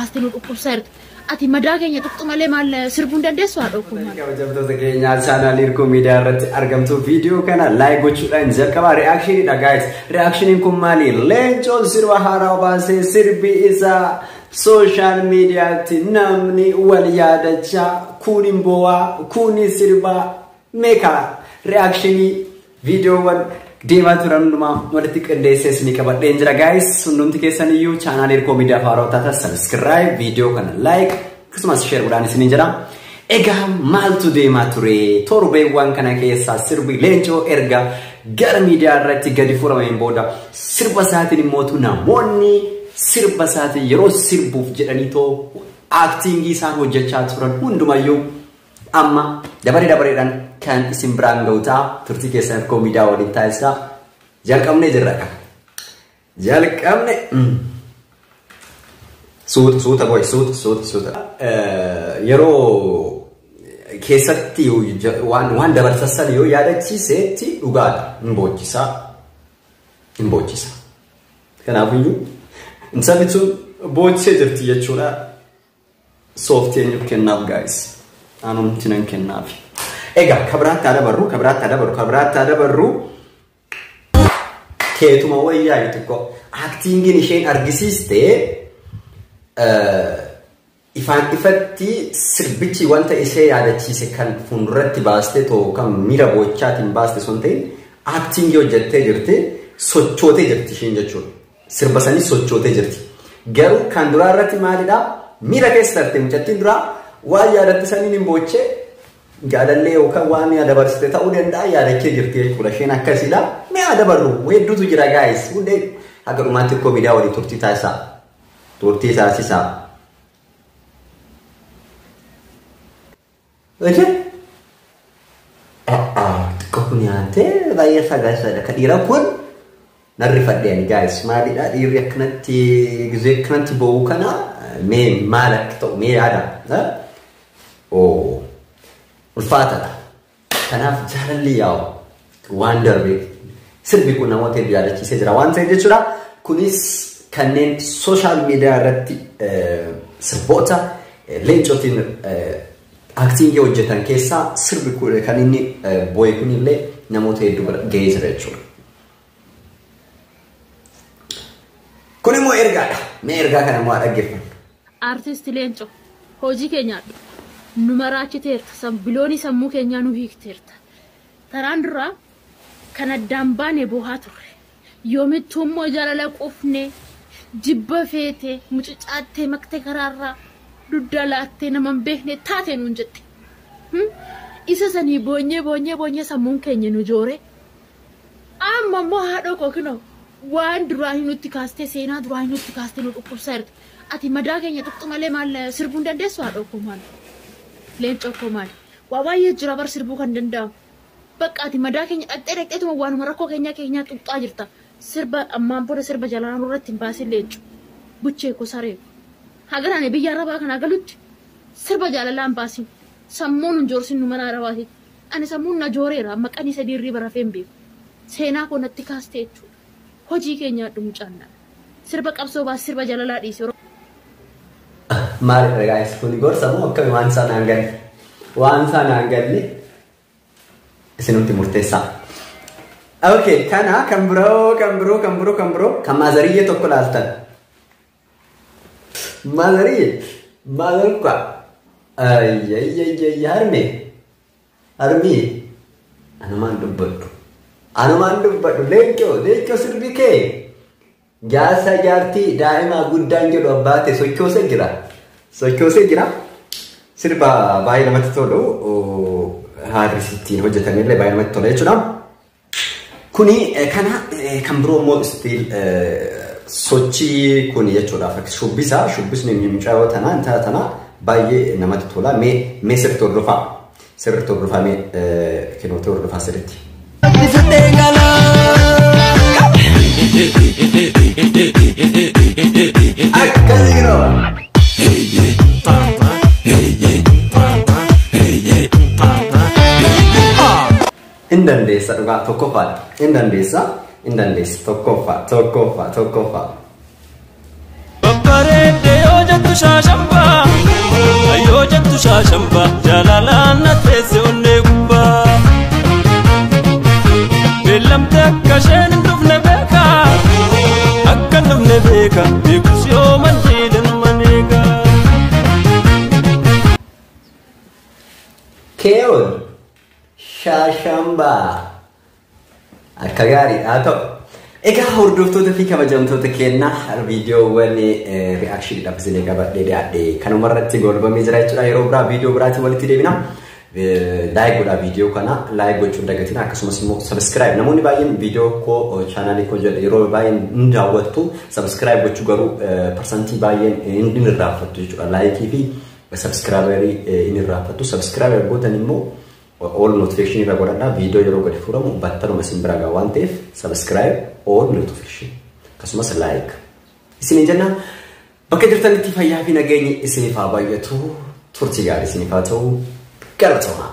kaastinu dhukkubsaarti. Ati madaa keenya tuqxumalee maal sirbuun dandeessu haa dhoofu maal. Kabajamtoota keenyaa chaanaalii Hirkoo Miidiyaa irratti argamtu viidiyoo kana laayik gochuudhaan jalqabaa reakshinidha guys. Reakshiniin kun maali? Leencoon sirba haaraa baasee sirbi isaa social mediaatti namni wal yaadachaa kunin bo'aa kunin sirba meeqa reakshinii viidiyoowwan deemaa turan hundumaa walitti qindeessee ni qabadheen jira guys. Hundumti keessan iyyuu chaanaalii Hirkoo Miidiyaa haaraa taata subscribe viidiyoo kana like akkasumas share godhaan isin jira. Egaa maaltu deemaa ture? Torbeewwan kana keessaa sirbi Leencoo erga gara miidiyaa irratti gadi furameen booda sirba isaatiin immoo namoonni sirba isaatiin yeroo sirbuuf jedhanii too actingii isaan hojjechaa turan hundumayyuu amma dabareedhaan kan isin biraan ga'uutaa turtii keessan Hirkoo Miidiyaa waliin taasisaa jalqabnee jirra kan jalqabne suuta boy suuta yeroo keessatti waan dabarsan yoo yaadachiisetti dhugaadha hin boochisa kanaafiyyuu sabni sun boochise jirti jechuudha. Sooftiin kennaaf guys anumti nan kennaaf. Egaa kabiraatti adabarru keetuma wayyaa tokko actingiin isheen argisiiste ifaan ifatti sirbichi wanta ishee yaadachiise kan fuulduratti baaste too kan miira boochaatiin baaste sun ta'in actingii hojjettee jirti sochootee jirti isheen jechuudha. Sirba sanii sochootee jirti. Garuu kan duraa irratti maalidha? Miira keessa darbee mucattiin duraa waan yaadatte saniin hin boochee gaadallee yookaan waan dabarsite ta'uu danda'a yaadachee jirti jechuudha. Isheen akkasiidha. Mee adabarru hedduutu jira guys. Hundee akka dhumaatti Hirkoo Miidiyaa waliin turtii taasisaa. Xiqqoo nyaatee baay'ee sagaasadha. Kan dhiiraa kun narrifadheen guys. Maalidha dhiirri akkanatti gizee akkanatti bo'uu kana mee maal akka ta'u mee yaada? Ulfaataadha. Kanaaf jaalalli yaa'u waan darbe sirbi kun namoota hedduu yaadachiisee jira waan ta'eef jechuudha. Kunis kanneen social media irratti sirboota Leencootiin actingii hojjetan keessaa sirbi kun kan inni bo'e kunillee namoota hedduu ga'ee jira jechuudha. Kun immoo ergaadha. Mee ergaa kana immoo dhaggeeffannu. Artist Leencoo hojii keenyaadha. Nu maraachiteerta biloonii sammuu keenyaa nu hiikteerta. Taraan duraa kan addaan baane boohaa turre. Yoomittuu immoo jaalala qofne jibba feete mucucaattee maktee karaarraa dudda laattee nama hin beekne taate nuun jette. Isa sanii boonyee sammuun keenya nu joore. Amma immoo haadha kookino waan duraa hin nutti kaastee seenaa duraa hin nutti kaastee nu dhukkubsaarti. Ati madaa keenya tuqxumalee maal sirbuun dandeessu haadha koo maal? Leencoo koo maal? Waa baay'ee jira bar sirbuu kan danda'amu. Bakka ati madaa keenya dhaqxeetuma waanuma rakkoo keenyaa tuqxaa jirta. Sirba ammaan booda sirba jalaan irratti hin baasin Leencoo. Buchee koo saree. Hagaraan biyya Arabaa kana galutti sirba jaalalaan baasin. Sammuun hin joorsin nu mana Arabaati. Ani sammuun na jooreera maqaan isa dirrii barafee hin beeku. Seenaa koo natti kaastee jechuudha. Hojii keenyaa dhumu caannaa. Sirba qabsoo baas sirba jaalalaa dhiisee. Maalidha guys kun gorsa moo akkami waan sanaan galle isinumti murteessaa. Okay kana kan biroo kan maazariyyee tokko laaltan. Maazariyee kwa harmi anumaan dubbadhu Leencoo sirbi kee jaarsa jaartii daa'imaa guddaan jedhu abbaate sochoosee jira. Sirba baay'ee namatti tolu haadhisittiin hojjetamillee baay'ee namatti tola jechuudha. Kuni kana kan biroo immoo stiil sochii kun jechuudha. Shubbisni mucaayoo tanaa baay'ee namatti tola. Mee sirriitti hordofaa mee kennoota hordofaa sirriitti. Indandeessa dhugaa tokkoffaadha. Indandeessa tokkoffaa. Babbareeddee hojjetu jettu shaashamba yoo jettu shaashamba jalalaan nateesse onnee gubbaa beellamte akka isheen hin dhufne beeka akka hin dhufne beeka beekus yoo manjiidhan maneega Keon shaashamba akka gaarii haa ta'u. Egaa hordoftoota fi kabajamtoota keenya viidiyoowwan reaction dhaabsine qabadhee dhiyaadhe kanuma irratti golbamee jira jechuudha. Yeroo biraa viidiyoo biraatiin walitti deebina. Like godhaa viidiyoo kana like gochuun dagatiin akkasumas immoo subscribe namoonni baay'een viidiyoo koo channel koo jedhe yeroo baay'een hin daawwattu subscribe gochuu garuu percentage baay'een hin irraanfattu jechuudha. Like fi subscriberii hin irraanfattu subscribe gootan immoo all notification irra godhadhaa viidiyoo yeroo gadi furamu battaluma isin bira ga'a waan ta'eef subscribe all notification akkasumas like isin jenna bakka jirtanitti fayyaa fi nageenyi isiniif haa baay'atu turtii gaarii isiniif haa ta'u galatoomaa.